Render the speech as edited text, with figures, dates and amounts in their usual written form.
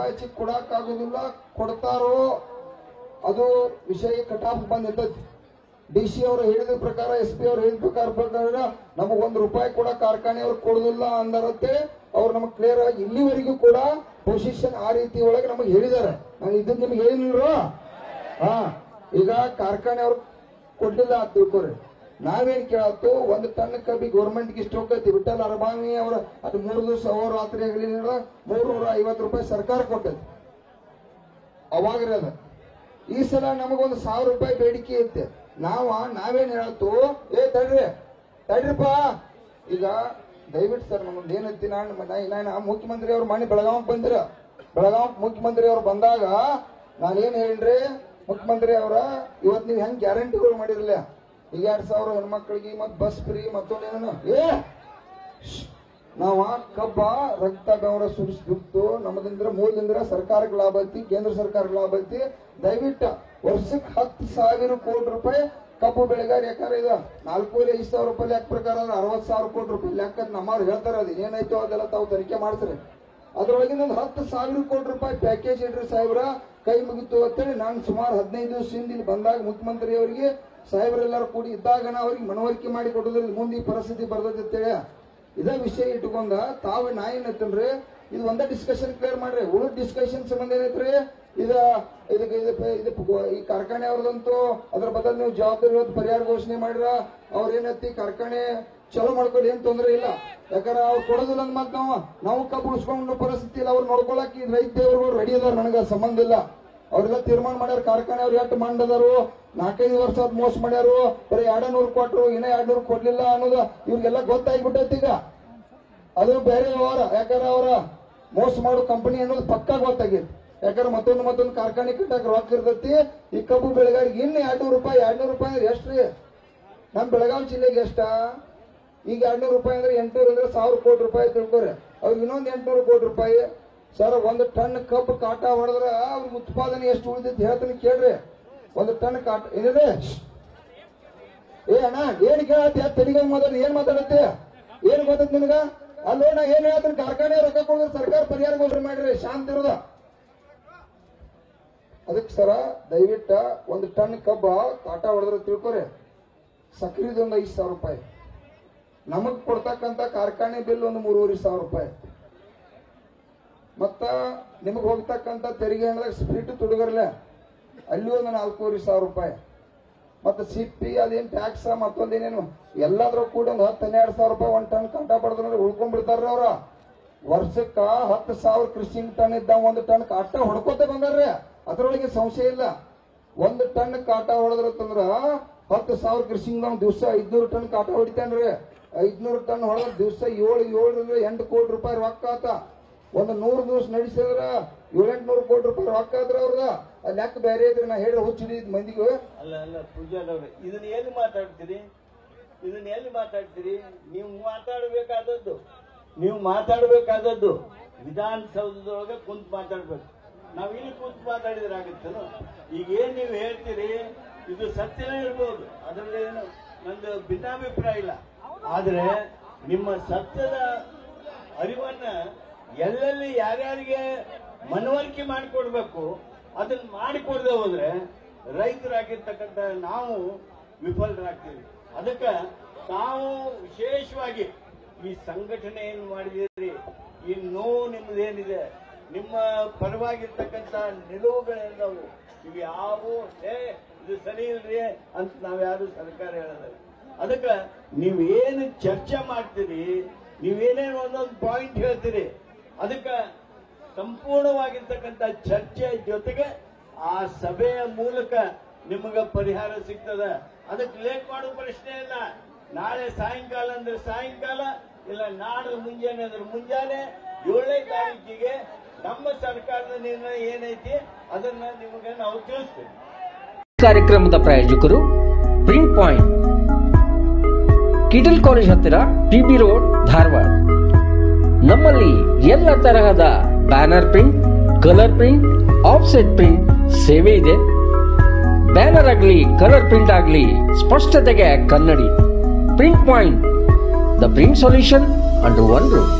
ರೂಪಾಯಿ ಚೆಕ್ ಕೊಡಕ್ಕಾಗೋದಿಲ್ಲ, ಕೊಡ್ತಾರೋ ಅದು ವಿಷಯ ಕಟಾಫ್ ಬಂದಿರ್ತೈತಿ. DC ಅವರು ಹೇಳಿದ ಪ್ರಕಾರ, SP ಅವರು ಹೇಳಿದ ಪ್ರಕಾರ ನಮಗ್ ₹1 ಕೂಡ ಕಾರ್ಖಾನೆಯವ್ರು ಕೊಡುದಿಲ್ಲ ಅಂದರತ್ತೆ. ಅವ್ರು ನಮಗ್ ಕ್ಲಿಯರ್ ಆಗಿ ಇಲ್ಲಿವರೆಗೂ ಕೂಡ ಪೊಸಿಷನ್ ಆ ರೀತಿ ಒಳಗೆ ನಮಗೆ ಹೇಳಿದ್ದಾರೆ. ನಾನು ಇದನ್ನ ನಿಮ್ಗೆ ಹೇಳಿಲ್ರು. ಈಗ ಕಾರ್ಖಾನೆಯವ್ರು ಕೊಡ್ಲಿಲ್ಲ ಅಂತ ತಿಳ್ಕೊರಿ. ನಾವೇನ್ ಕೇಳತ್ತು, 1 ಟನ್ ಕಬ್ಬಿ ಗೌರ್ಮೆಂಟ್ಗೆ ಇಷ್ಟು ಹೋಗೈತಿ. ವಿಠಲ್ ಅರಬಾವಿ ಅವರ ಅದು 3 ದಿವಸ ರಾತ್ರಿ ಆಗಲಿ ₹350 ಸರ್ಕಾರ ಕೊಟ್ಟೈತಿ ಅವಾಗ್ರಿ. ಅದ ಈ ಸಲ ನಮಗೊಂದು ₹1000 ಬೇಡಿಕೆ ಐತೆ. ನಾವೇನ್ ಹೇಳತ್ತು, ತಡ್ರಿಪ್ಪ. ಈಗ ದಯವಿಟ್ಟು ಸರ್ ನಮ್ದು ಏನೈತಿ, ನಾನು ಮುಖ್ಯಮಂತ್ರಿ ಅವ್ರು ಮನೆ ಬೆಳಗಾವಿಗೆ ಬಂದಿರ. ಬೆಳಗಾವಿ ಮುಖ್ಯಮಂತ್ರಿ ಅವ್ರು ಬಂದಾಗ ನಾನೇನ್ ಹೇಳ್ರಿ, ಮುಖ್ಯಮಂತ್ರಿ ಅವರ ಇವತ್ತು ನೀವು ಹೆಂಗ್ ಗ್ಯಾರಂಟಿಗಳು ಮಾಡಿರಲಿಲ್ಲ, ಈಗ 2000 ಹೆಣ್ಮಕ್ಳಿಗೆ ಮತ್ ಬಸ್ ಫ್ರೀ ಮತ್ತೊಂದೇನು ನಾವ ಕಬ್ಬ ರಕ್ತ ಬೆವರ ಸುರಿಸ್ಬಿಟ್ಟು ನಮ್ಮದಿಂದ ಮೂಲದಿಂದ ಸರ್ಕಾರಕ್ಕೆ ಲಾಭ ಐತಿ, ಕೇಂದ್ರ ಸರ್ಕಾರಕ್ಕೆ ಲಾಭ ಐತಿ. ದಯವಿಟ್ಟು ವರ್ಷಕ್ಕೆ ₹10,000 ಕಬ್ಬು ಬೆಳೆಗಾರ ಯಾಕಂದ್ರೆ ಇದು 4,500 ಲೆಕ್ಕ ಪ್ರಕಾರ ₹60,000 ಲೆಕ್ಕ ನಮ್ಮವ್ರು ಹೇಳ್ತಾರೆ. ಅದು ಏನಾಯ್ತು ಅದೆಲ್ಲ ತಾವು ತನಿಖೆ ಮಾಡ್ತಾರೆ. ಅದ್ರೊಳಗಿನ ₹10,000 ಪ್ಯಾಕೇಜ್ ಇಡ್ರಿ ಸಾಹೇಬ್ರ, ಕೈ ಮುಗಿತು ಅಂತೇಳಿ ನಾನು ಸುಮಾರು 15 ದಿವಸದಿಂದ ಇಲ್ಲಿ ಬಂದಾಗ ಮುಖ್ಯಮಂತ್ರಿ ಅವರಿಗೆ ಸಾಹೇಬ್ರೆಲ್ಲರೂ ಕೂಡಿ ಇದ್ದಾಗ ಅವ್ರಿಗೆ ಮನವರಿಕೆ ಮಾಡಿ ಕೊಡೋದ್ರಲ್ಲಿ ಮುಂದೆ ಈ ಪರಿಸ್ಥಿತಿ ಬರ್ತೈತೆ ಅಂತೇಳಿ ಇದೇ ವಿಷಯ ಇಟ್ಕೊಂಡ ತಾವು ನಾ ಏನೈತನ್ರಿ, ಇದು ಒಂದೇ ಡಿಸ್ಕಷನ್ ಕ್ಲಿಯರ್ ಮಾಡ್ರಿ. ಉಳಿದ ಡಿಸ್ಕಷನ್ ಸಂಬಂಧ ಏನೈತ್ರಿ, ಈ ಕಾರ್ಖಾನೆ ಅವ್ರದಂತೂ ಅದ್ರ ಬದಲು ನೀವು ಜವಾಬ್ದಾರಿ ಪರಿಹಾರ ಘೋಷಣೆ ಮಾಡ್ರ. ಅವ್ರೇನೈತಿ ಕಾರ್ಖಾನೆ ಚಲೋ ಮಾಡ್ಕೊಳ್ಳಿ, ಏನ್ ತೊಂದರೆ ಇಲ್ಲ. ಯಾಕಂದ್ರೆ ಅವ್ರು ಕೊಡೋದಿಲ್ಲ ಅಂದ್ ಮತ್ ನಾವು ಕಬ್ಬು ಉಳಿಸ್ಕೊಂಡು ಪರಿಸ್ಥಿತಿ ಇಲ್ಲ. ಅವ್ರು ನೋಡ್ಕೊಳಕ್ ಈ ರೈತ ದೇವರುಗಳು ರೆಡಿ ಅದಾರ, ನನಗ ಸಂಬಂಧ ಇಲ್ಲ. ಅವ್ರೆಲ್ಲ ತೀರ್ಮಾನ ಮಾಡ್ಯಾರ. ಕಾರ್ಖಾನೆ ಅವ್ರು ಎಷ್ಟು ಮಂಡದರು, 4-5 ವರ್ಷ ಮೋಸ ಮಾಡ್ಯಾರು, ಬರೀ 200 ಕೊಟ್ರು, ಇನ್ನ 200 ಕೊಡ್ಲಿಲ್ಲ ಅನ್ನೋದು ಇವ್ರಿಗೆಲ್ಲ ಗೊತ್ತಾಗ್ಬಿಟ್ಟೈತಿ. ಈಗ ಅದು ಬೇರೆ ವ್ಯವಹಾರ. ಯಾಕಂದ್ರೆ ಅವರ ಮೋಸ ಮಾಡೋ ಕಂಪನಿ ಅನ್ನೋದು ಪಕ್ಕಾ ಗೊತ್ತಾಗೈತಿ. ಯಾಕಂದ್ರೆ ಮತ್ತೊಂದು ಕಾರ್ಖಾನೆ ಕಟ್ಟಕ್ ರೊಕ್ಕ ಇರ್ತೈತಿ. ಈ ಕಬ್ಬು ಬೆಳೆಗಾರಿಗೆ ಇನ್ನು ₹200 ಅಂದ್ರೆ ಎಷ್ಟ್ರಿ? ನಮ್ ಬೆಳಗಾವಿ ಜಿಲ್ಲೆಗೆ ಎಷ್ಟ? ಈಗ ₹200 ಅಂದ್ರೆ 800 ಅಂದ್ರೆ ₹1,000 ಕೋಟಿ ತಿಳ್ಕೊರಿ. ಅವ್ರಿಗೆ ಇನ್ನೊಂದು ₹800 ಕೋಟಿ. ಸರ್ 1 ಟನ್ ಕಬ್ಬು ಕಾಟ ಹೊಡೆದ್ರ ಅವ್ರಿಗೆ ಉತ್ಪಾದನೆ ಎಷ್ಟು ಉಳಿದೈತಿ ಹೇಳ್ತಾನೆ ಕೇಳ್ರಿ. 1 ಟನ್ ಕಾಟ ಏನಿದೆ? ಅಣ್ಣ ಏನ್ ಕೇಳತ್ತೆ? ತೆರಿಗೆ ಮಾತಾಡ ಏನ್ ಮಾತಾಡತ್ತೆ? ಏನ್ ಗೊತ್ತೈತಿ ನಿನಗ? ಅಲ್ಲೋ ನಾ ಏನ್ ಹೇಳ್ತೀನಿ, ಕಾರ್ಖಾನೆ ರೊಕ್ಕ ಕೊಡಿದ್ರೆ ಸರ್ಕಾರ ಪರಿಹಾರ ಘೋಷಣೆ ಮಾಡ್ರಿ, ಶಾಂತಿ ಇರೋದ. ಅದಕ್ಕೆ ಸರ ದಯವಿಟ್ಟ 1 ಟನ್ ಕಬ್ಬ ಕಾಟ ಹೊಡೆದ್ರೆ ತಿಳ್ಕೊರಿ, ಸಕ್ರಿದೊಂದು ₹5,000. ನಮಗ್ ಕೊಡ್ತಕ್ಕಂತ ಕಾರ್ಖಾನೆ ಬಿಲ್ ಒಂದು ₹3,500. ಮತ್ತ ನಿಮಗ್ ಹೋಗ್ತಕ್ಕಂತ ತೆರಿಗೆ ಹೇಳಿದಾಗ ಸ್ಪಿರಿಟ್ ತುಡುಗರ್ಲೆ ಅಲ್ಲಿ ಒಂದು ₹4,500. ಮತ್ತೆ ಸಿಪ್ಪಿ ಅದೇನ್ ಟ್ಯಾಕ್ಸ್ ಮತ್ತೊಂದೇನೇನು ಎಲ್ಲಾದ್ರೂ ಕೂಡ ಒಂದು ₹10,000-12,000 1 ಟನ್ ಕಾಟ ಪಡೆದ್ರೆ ಉಳ್ಕೊಂಡ್ಬಿಡ್ತಾರ್ರಿ ಅವ್ರ. ವರ್ಷಕ್ಕ 10,000 ಕೃಷಿ ಟನ್ ಇದ್ದ 1 ಟನ್ ಕಾಟ ಹೊಡ್ಕೋತ ಬಂದಾರ್ರಿ. ಅದ್ರೊಳಗೆ ಸಂಶಯ ಇಲ್ಲ. 1 ಟನ್ ಕಾಟ ಹೊಡೆದ್ರಂದ್ರ 10,000 ಕೃಷಿ ದಿವಸ 500 ಟನ್ ಕಾಟ ಹೊಡಿತಾನ್ರಿ. 500 ಟನ್ ಹೊಡೆದ್ರ ದಿವಸ 7-8 ಕೋಟಿ ರೂಪಾಯಿ ರೊಕ್ಕ ಆತ. ಒಂದು 100 ದಿವಸ ನಡೆಸಿದ್ರ 700-800 ಕೋಟಿ ರೂಪಾಯಿ ರೊಕ್ಕ ಆದ್ರ ಅವ್ರದ ಲೆಕ್ಕ ಬೇರೆ ಇದ್ರಿ. ನಾ ಹೇಳ್ರಿ ಹುಚ್ಚಿಡಿ ಮಂದಿಗೂ. ಅಲ್ಲ ಪೂಜಾರವ್ರೆ, ಇದನ್ನ ಎಲ್ಲಿ ಮಾತಾಡ್ತೀರಿ? ನೀವು ಮಾತಾಡಬೇಕಾದದ್ದು ವಿಧಾನಸೌಧದೊಳಗೆ ಕುಂತ್ ಮಾತಾಡ್ಬೇಕು. ನಾವ್ ಇಲ್ಲಿ ಕುಂತ್ ಮಾತಾಡಿದ್ರೆ ಆಗುತ್ತೇನು? ಈಗ ಏನ್ ನೀವು ಹೇಳ್ತೀರಿ ಇದು ಸತ್ಯನೇ ಇರ್ಬೋದು, ಅದ್ರಲ್ಲಿ ಏನು ನಂದು ಭಿನ್ನಾಭಿಪ್ರಾಯ ಇಲ್ಲ. ಆದ್ರೆ ನಿಮ್ಮ ಸತ್ಯದ ಅರಿವನ್ನ ಎಲ್ಲೆಲ್ಲಿ ಯಾರ್ಯಾರಿಗೆ ಮನವರಿಕೆ ಮಾಡಿಕೊಡ್ಬೇಕು ಅದನ್ನ ಮಾಡಿಕೊಡದೆ ಹೋದ್ರೆ ರೈತರಾಗಿರ್ತಕ್ಕಂಥ ನಾವು ವಿಫಲರಾಗ್ತೀವಿ. ಅದಕ್ಕೆ ತಾವು ವಿಶೇಷವಾಗಿ ಈ ಸಂಘಟನೆ ಏನು ಮಾಡಿದಿರಿ, ಈ ನೋವು ನಿಮ್ಮದೇನಿದೆ, ನಿಮ್ಮ ಪರವಾಗಿರ್ತಕ್ಕಂಥ ನಿಲುವುಗಳೆಲ್ಲವು ಇವು ಯಾವು ಇದು ಸರಿ ಇಲ್ರಿ ಅಂತ ನಾವ್ಯಾರು ಸರ್ಕಾರ ಹೇಳೋದು. ಅದಕ್ಕೆ ನೀವೇನು ಚರ್ಚೆ ಮಾಡ್ತೀರಿ, ನೀವೇನೇನು ಒಂದೊಂದು ಪಾಯಿಂಟ್ ಹೇಳ್ತೀರಿ, ಅದಕ್ಕೆ ಸಂಪೂರ್ಣವಾಗಿರ್ತಕ್ಕಂಥ ಚರ್ಚೆ ಜೊತೆಗೆ ಆ ಸಭೆಯ ಮೂಲಕ ನಿಮಗೆ ಪರಿಹಾರ ಸಿಗ್ತದ. ಅದಕ್ಕೆ ಲೇಟ್ ಮಾಡೋ ಪ್ರಶ್ನೆ ಇಲ್ಲ. ನಾಳೆ ಸಾಯಂಕಾಲ ಅಂದ್ರೆ ಸಾಯಂಕಾಲ, ಇಲ್ಲ ನಾಳೆ ಮುಂಜಾನೆ ಅಂದ್ರೆ ಮುಂಜಾನೆ. 7ನೇ ತಾರೀಕಿಗೆ ನಮ್ಮ ಸರ್ಕಾರದ ನಿರ್ಣಯ ಏನೈತಿ ಅದನ್ನ ನಿಮಗೆ ನಾವು ತಿಳಿಸ್ತೀವಿ. ಕಾರ್ಯಕ್ರಮದ ಪ್ರಾಯೋಜಕರು ಪ್ರಿಂಟ್ ಪಾಯಿಂಟ್, ಕಿಟಲ್ ಕಾಲೇಜ್ ಹತ್ತಿರ, TB ರೋಡ್, ಧಾರವಾಡ. ನಮ್ಮಲ್ಲಿ ಎಲ್ಲ ತರಹದ banner print, colour print, offset print ಸೇವೆ ಇದೆ. ಬ್ಯಾನರ್ ಆಗಲಿ ಕಲರ್ ಪ್ರಿಂಟ್ ಆಗಲಿ ಸ್ಪಷ್ಟತೆಗೆ ಕನ್ನಡಿ. Print point, the print solution under one roof.